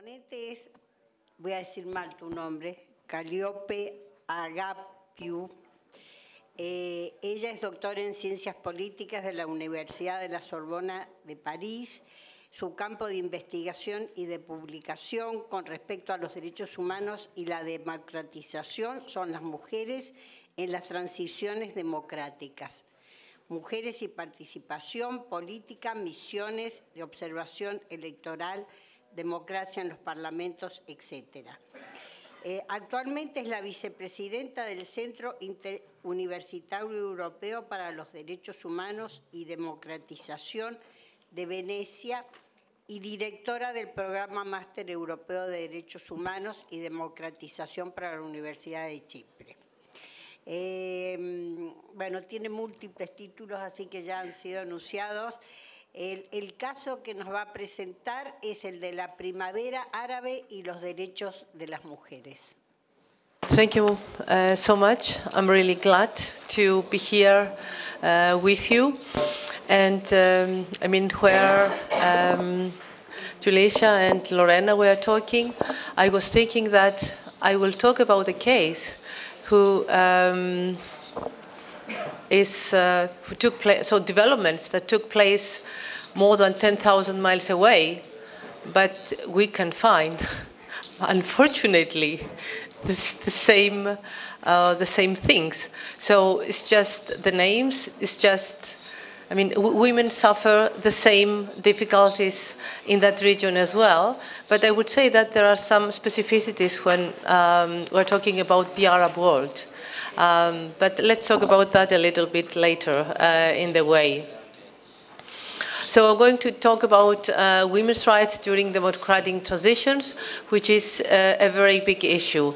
ponente es, voy a decir mal tu nombre, Kalliope Agapiou. Ella es doctora en Ciencias Políticas de la Universidad de la Sorbona de París. Su campo de investigación y de publicación con respecto a los derechos humanos y la democratización son las mujeres en las transiciones democráticas. Mujeres y participación política, misiones de observación electoral, democracia en los parlamentos, etc. Actualmente es la vicepresidenta del Centro Interuniversitario Europeo para los Derechos Humanos y Democratización de Venecia y directora del Programa Máster Europeo de Derechos Humanos y Democratización para la Universidad de Chipre. Bueno, tiene múltiples títulos, así que ya han sido anunciados. El caso que nos va a presentar es el de la primavera árabe y los derechos de las mujeres. Thank you so much. I'm really glad to be here with you. And I mean, where Julicia and Lorena were talking, I was thinking that I will talk about a case who took place, so developments that took place more than 10,000 miles away, but we can find, unfortunately, the same things. So it's just the names. It's just, I mean, women suffer the same difficulties in that region as well. But I would say that there are some specificities when we're talking about the Arab world. But let's talk about that a little bit later in the way. So I'm going to talk about women's rights during democratic transitions, which is a very big issue.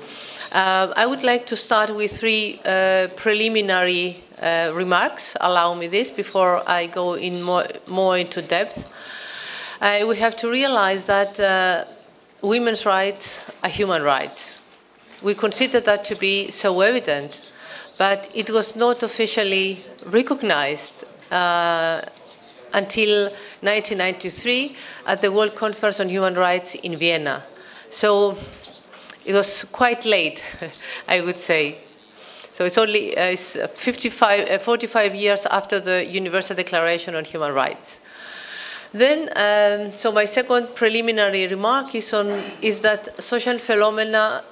I would like to start with three preliminary remarks. Allow me this before I go in more into depth. We have to realize that women's rights are human rights. We consider that to be so evident, but it was not officially recognized until 1993 at the World Conference on Human Rights in Vienna. So it was quite late, I would say. So it's only 45 years after the Universal Declaration on Human Rights. Then, so my second preliminary remark is that social phenomena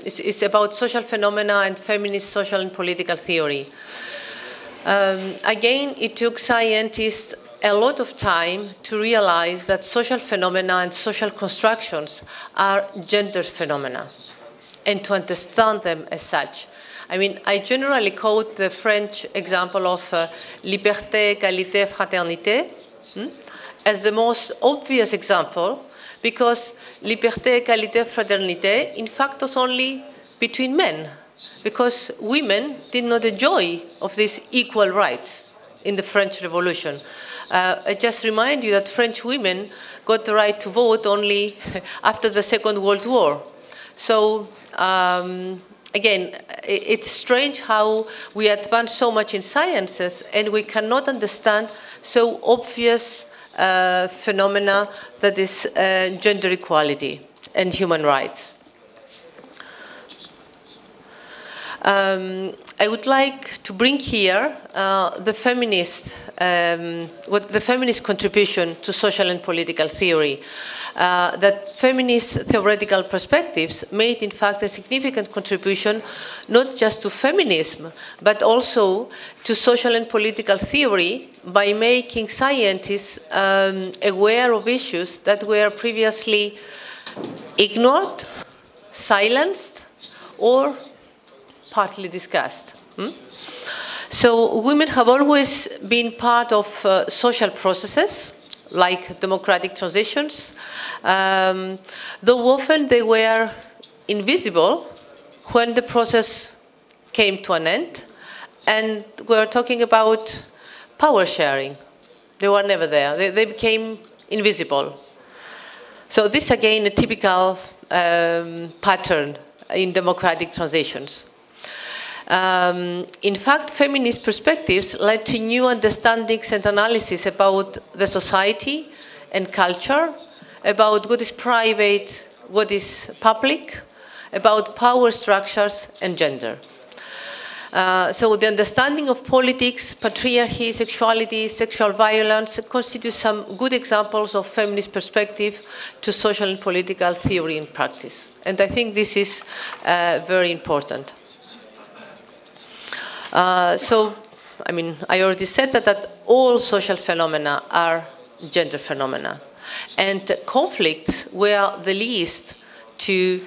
is about social phenomena and feminist social and political theory. Again, it took scientists a lot of time to realize that social phenomena and social constructions are gender phenomena, and to understand them as such. I mean, I generally quote the French example of liberté, égalité, fraternité as the most obvious example, because liberté, égalité, fraternité, in fact, was only between men, because women did not enjoy of these equal rights in the French Revolution. I just remind you that French women got the right to vote only after the Second World War. So, again, it's strange how we advance so much in sciences and we cannot understand so obvious phenomena that is gender equality and human rights. I would like to bring here the feminist contribution to social and political theory. That feminist theoretical perspectives made, in fact, a significant contribution not just to feminism, but also to social and political theory by making scientists aware of issues that were previously ignored, silenced, or partly discussed. So women have always been part of social processes, like democratic transitions, though often they were invisible when the process came to an end, and we're talking about power sharing. They were never there. They became invisible. So this, again, a typical pattern in democratic transitions. In fact, feminist perspectives led to new understandings and analysis about the society and culture about what is private, what is public, about power structures and gender. So the understanding of politics, patriarchy, sexuality, sexual violence constitute some good examples of feminist perspective to social and political theory and practice. And I think this is very important. So, I mean, I already said that all social phenomena are gender phenomena. And conflicts were the least to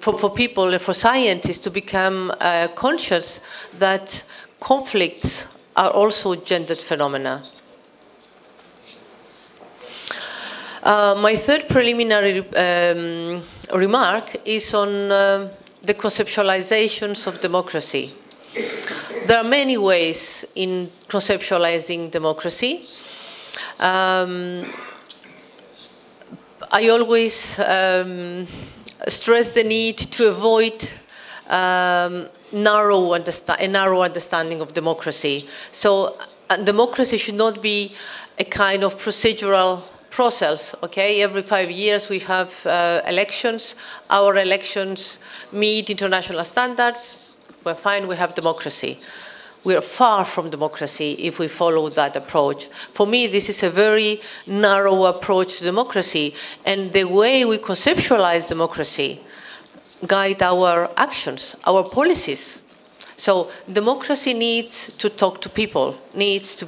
for people and for scientists to become conscious that conflicts are also gendered phenomena. My third preliminary remark is on the conceptualizations of democracy. There are many ways in conceptualizing democracy. I always stress the need to avoid a narrow understanding of democracy. So democracy should not be a kind of procedural process, okay? Every 5 years we have elections. Our elections meet international standards. We're fine, we have democracy. We are far from democracy if we follow that approach. For me, this is a very narrow approach to democracy, and the way we conceptualize democracy guide our actions, our policies. So democracy needs to talk to people, needs to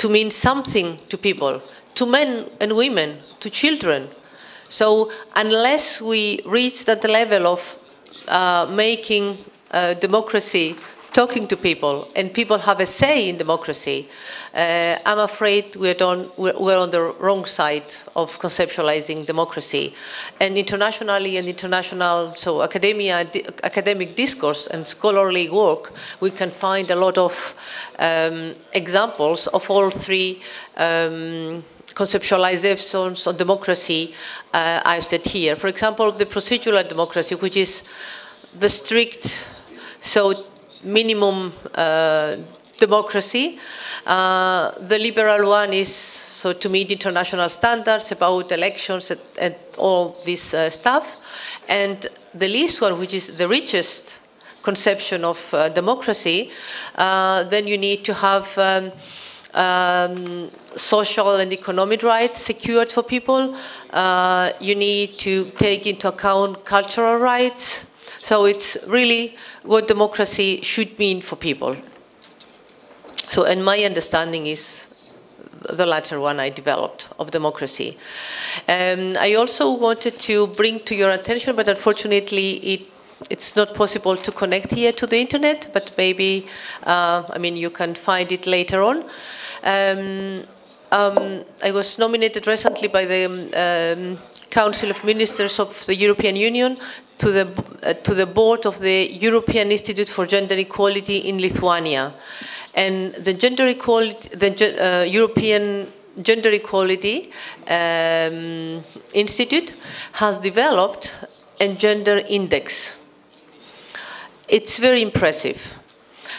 mean something to people, to men and women, to children. So unless we reach that level of making democracy talking to people, and people have a say in democracy, I'm afraid we're on the wrong side of conceptualizing democracy. And internationally and international, so academic discourse and scholarly work, we can find a lot of examples of all three conceptualizations on democracy I've said here. For example, the procedural democracy, which is the strict, so minimum democracy. The liberal one is so to meet international standards about elections and all this stuff. And the least one, which is the richest conception of democracy, then you need to have social and economic rights secured for people. You need to take into account cultural rights. So it's really what democracy should mean for people. So, and my understanding is the latter one I developed of democracy. I also wanted to bring to your attention, but unfortunately it's not possible to connect here to the internet, but maybe, I mean, you can find it later on. I was nominated recently by the Council of Ministers of the European Union to the board of the European Institute for Gender Equality in Lithuania. And the gender equality, the European Gender Equality Institute has developed a gender index. It's very impressive.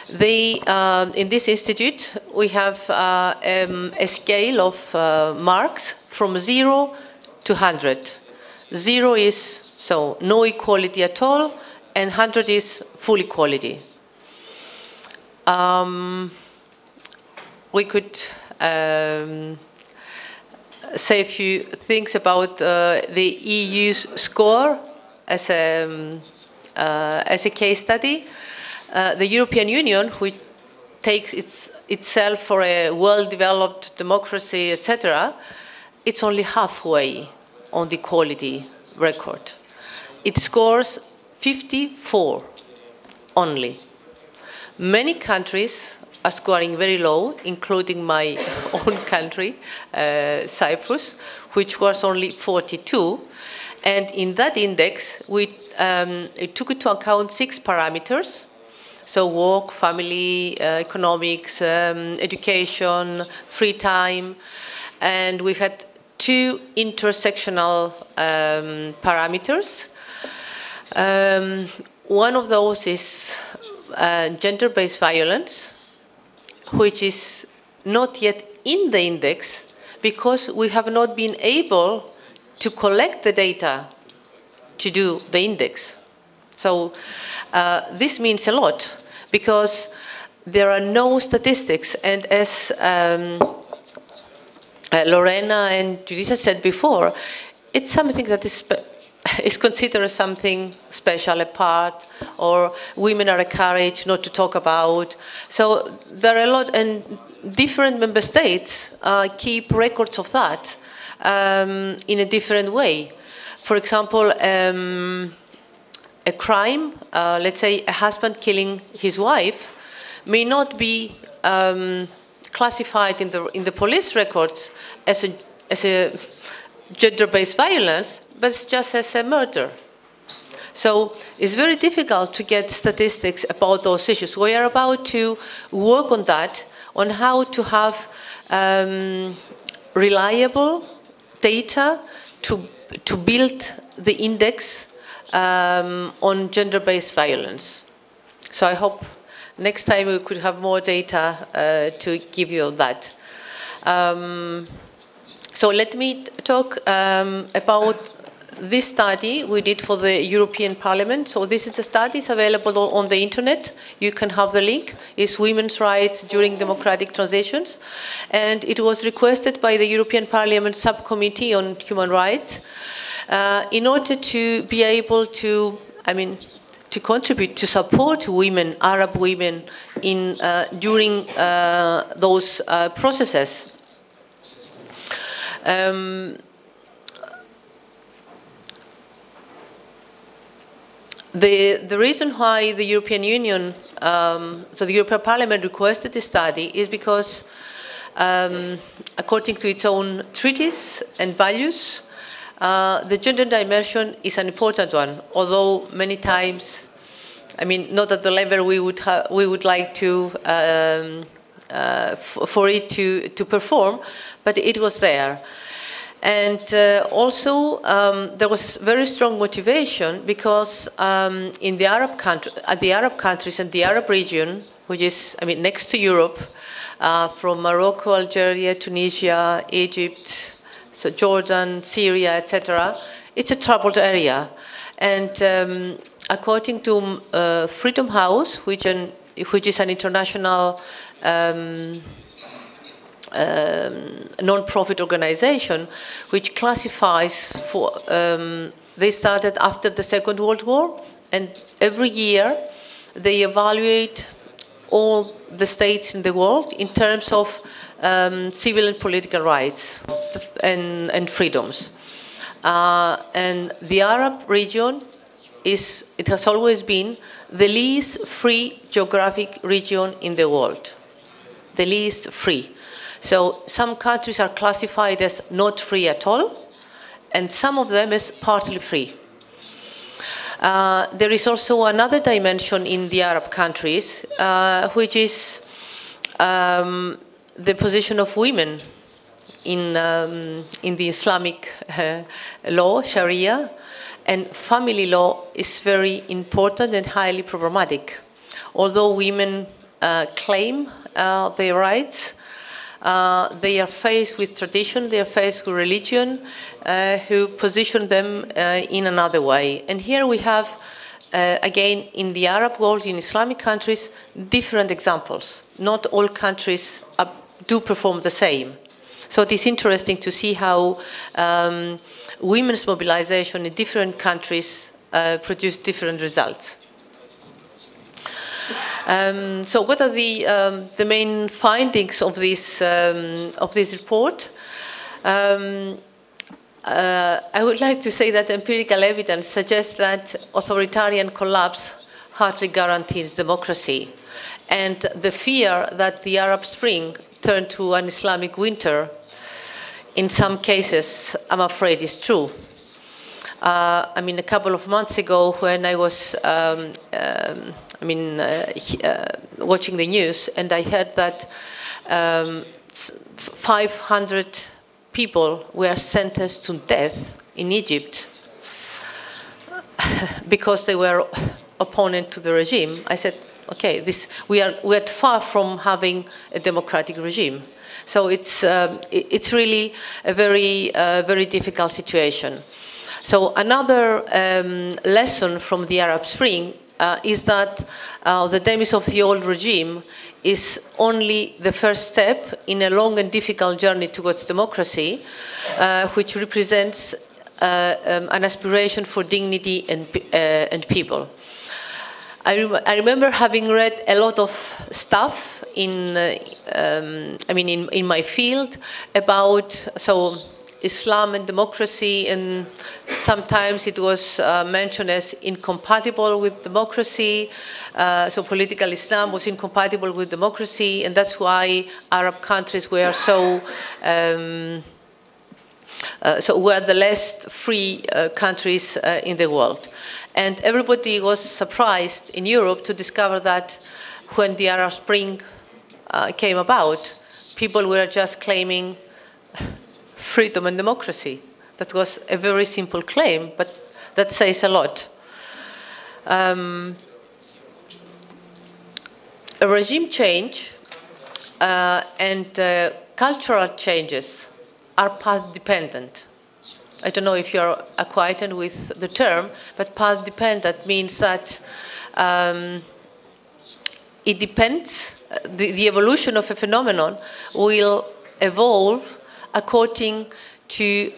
They, in this institute, we have a scale of marks from 0 to 100. 0 is so no equality at all, and 100 is full equality. We could say a few things about the EU's score as a case study. The European Union, which takes itself for a well-developed democracy, etc., it's only halfway on the equality record. It scores 54 only. Many countries are scoring very low, including my own country, Cyprus, which was only 42. And in that index, it took into account 6 parameters. So work, family, economics, education, free time. And we had 2 intersectional parameters. One of those is gender-based violence, which is not yet in the index because we have not been able to collect the data to do the index. So this means a lot, because there are no statistics, and as Lorena and Justicia said before, it's something that is considered something special, apart, or women are encouraged not to talk about. So there are a lot, and different member states keep records of that in a different way. For example, a crime, let's say a husband killing his wife, may not be classified in the police records as a gender-based violence, but it's just as a murder. So it's very difficult to get statistics about those issues. We are about to work on that, on how to have reliable data to build the index on gender-based violence. So I hope next time we could have more data to give you that. So let me talk about this study we did for the European Parliament. So this is the study, it's available on the internet. You can have the link. It's Women's Rights During Democratic Transitions. And it was requested by the European Parliament Subcommittee on Human Rights in order to be able to, to contribute, to support women, Arab women, in during those processes. The reason why the European Union, so the European Parliament requested this study is because, according to its own treaties and values, the gender dimension is an important one, although many times, not at the level we would like to for it to perform, but it was there. And also, there was very strong motivation because in the Arab countries and the Arab region, which is, next to Europe, from Morocco, Algeria, Tunisia, Egypt, so Jordan, Syria, etc., it's a troubled area. And according to Freedom House, which is an international non-profit organization, which classifies for, they started after the Second World War, and every year they evaluate all the states in the world in terms of civil and political rights and freedoms. And the Arab region it has always been the least free geographic region in the world, the least free. So some countries are classified as not free at all, and some of them as partly free. There is also another dimension in the Arab countries, which is the position of women in the Islamic law, Sharia, and family law is very important and highly problematic. Although women claim their rights, they are faced with tradition, they are faced with religion, who position them in another way. And here we have, again, in the Arab world, in Islamic countries, different examples. Not all countries do perform the same. So it is interesting to see how women's mobilization in different countries produce different results. So what are the main findings of this report? I would like to say that empirical evidence suggests that authoritarian collapse hardly guarantees democracy, and the fear that the Arab Spring turned to an Islamic winter, in some cases, I'm afraid is true. A couple of months ago, when I was watching the news, and I heard that 500 people were sentenced to death in Egypt because they were opponent to the regime. I said, okay, we are far from having a democratic regime. So it's really a very difficult situation. So another lesson from the Arab Spring is that the demise of the old regime is only the first step in a long and difficult journey towards democracy, which represents an aspiration for dignity and people. I remember having read a lot of stuff in my field about Islam and democracy, and sometimes it was mentioned as incompatible with democracy. So political Islam was incompatible with democracy, and that's why Arab countries were were the less free countries in the world. And everybody was surprised in Europe to discover that when the Arab Spring came about, people were just claiming freedom and democracy. That was a very simple claim, but that says a lot. A regime change and cultural changes are path-dependent. I don't know if you're acquainted with the term, but path-dependent means that it depends, the evolution of a phenomenon will evolve according to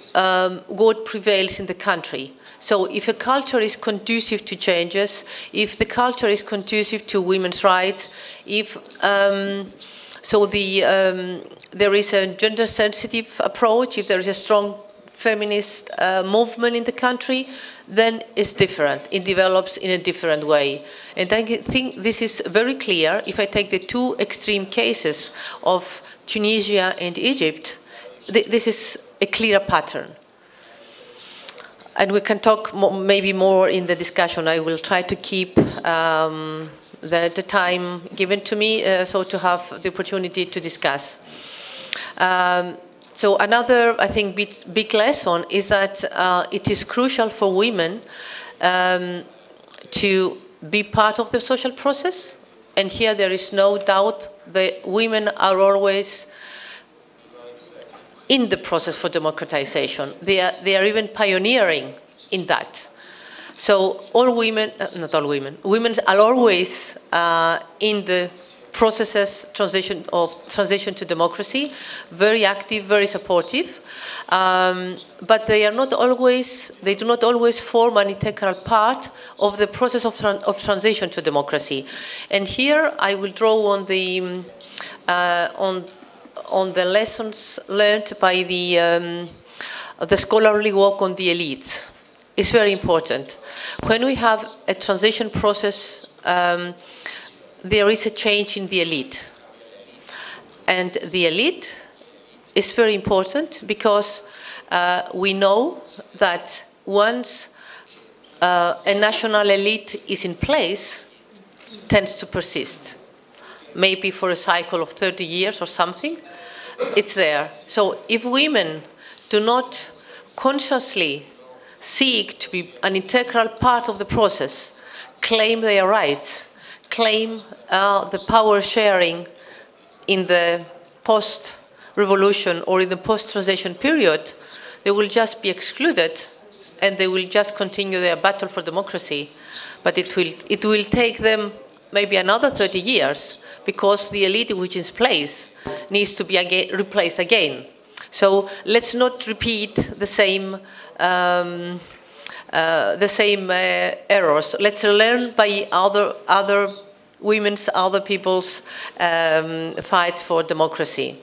what prevails in the country. So if a culture is conducive to changes, if the culture is conducive to women's rights, if there is a gender-sensitive approach, if there is a strong feminist movement in the country, then it's different. It develops in a different way. And I think this is very clear if I take the two extreme cases of Tunisia and Egypt. This is a clear pattern. And we can talk maybe more in the discussion. I will try to keep the time given to me so to have the opportunity to discuss. So another, I think, big lesson is that it is crucial for women to be part of the social process. And here there is no doubt that women are always in the process for democratization. They are even pioneering in that. So all women, not all women, women are always in the processes transition to democracy, very active, very supportive, but they do not always form an integral part of the process of transition to democracy. And here I will draw on the lessons learned by the scholarly work on the elites. It's very important. When we have a transition process, there is a change in the elite. And the elite is very important because we know that once a national elite is in place, it tends to persist. Maybe for a cycle of 30 years or something, it's there. So if women do not consciously seek to be an integral part of the process, claim their rights, claim the power sharing in the post-revolution or in the post-transition period, they will just be excluded and they will just continue their battle for democracy. But it will take them maybe another 30 years because the elite which is in place needs to be replaced again. So let's not repeat the same errors. Let's learn by other women's, other people's fights for democracy.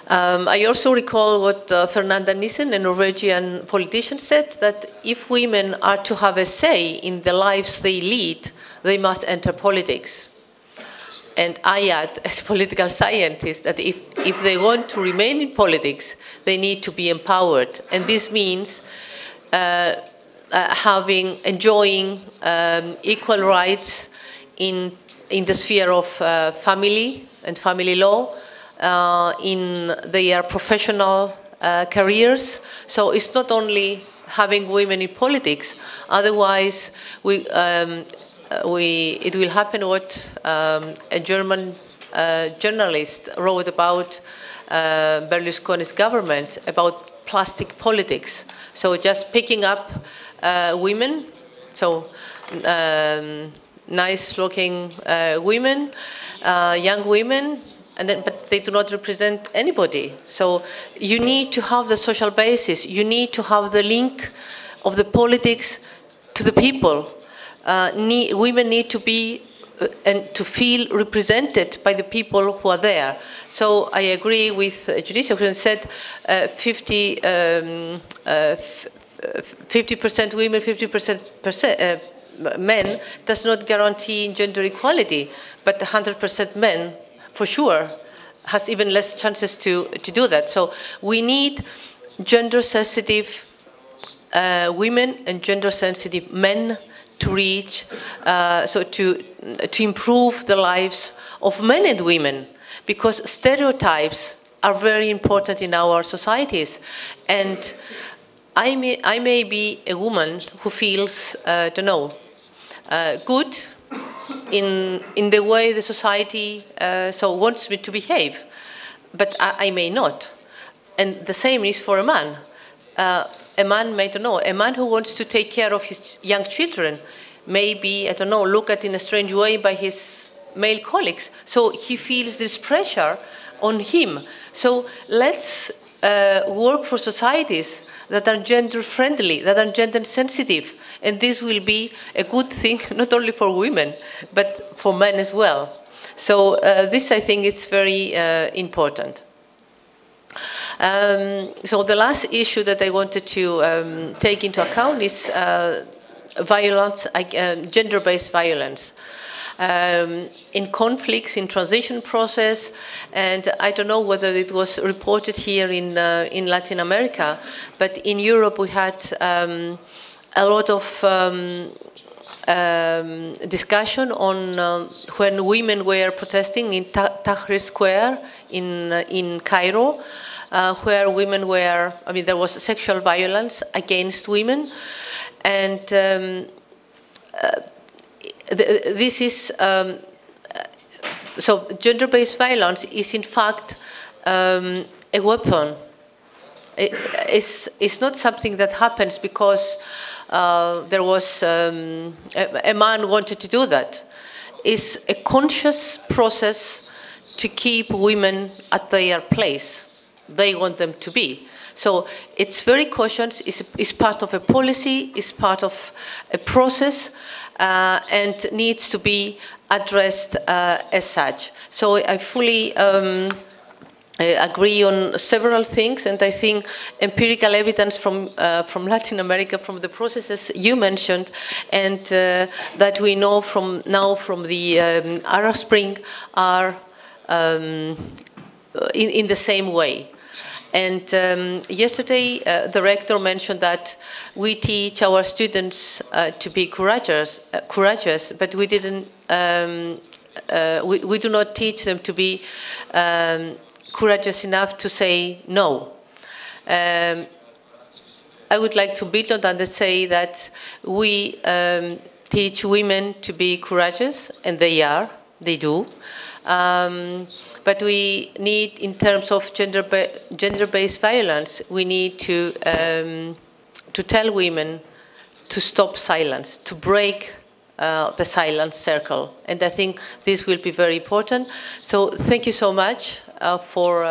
I also recall what Fernanda Nissen, a Norwegian politician, said, that if women are to have a say in the lives they lead, they must enter politics. And I add, as a political scientist, that if they want to remain in politics, they need to be empowered. And this means enjoying equal rights in the sphere of family and family law, in their professional careers. So it's not only having women in politics, otherwise it will happen what a German journalist wrote about Berlusconi's government, about plastic politics. So just picking up women, so nice-looking women, young women, but they do not represent anybody. So you need to have the social basis. You need to have the link of the politics to the people. Women need to be and to feel represented by the people who are there. So I agree with Justicia, who said 50% women, 50% men does not guarantee gender equality, but 100% men, for sure, has even less chances to do that. So we need gender-sensitive women and gender-sensitive men to reach, to improve the lives of men and women, because stereotypes are very important in our societies. And I may be a woman who feels, good in the way the society wants me to behave, but I may not. And the same is for a man. A man may, a man who wants to take care of his young children may be, looked at in a strange way by his male colleagues. So he feels this pressure on him. So let's work for societies that are gender-friendly, that are gender-sensitive. And this will be a good thing, not only for women, but for men as well. So this, I think, is very important. So the last issue that I wanted to take into account is violence, gender-based violence. In conflicts, in transition process, and I don't know whether it was reported here in Latin America, but in Europe we had a lot of discussion on when women were protesting in Tahrir Square in Cairo, where women were, there was sexual violence against women, and this is, so gender-based violence is in fact a weapon. It's not something that happens because there was a man wanted to do that. It's a conscious process to keep women at their place. They want them to be. So it's very cautious, it's part of a policy, it's part of a process, and needs to be addressed as such. So I fully agree on several things, and I think empirical evidence from Latin America, from the processes you mentioned, and that we know from the Arab Spring are in the same way. And yesterday, the rector mentioned that we teach our students to be courageous, but we didn't. We do not teach them to be courageous enough to say no. I would like to build on that and say that we teach women to be courageous, and they do. But we need, in terms of gender-based violence, we need to tell women to stop silence, to break the silence circle. And I think this will be very important. So thank you so much for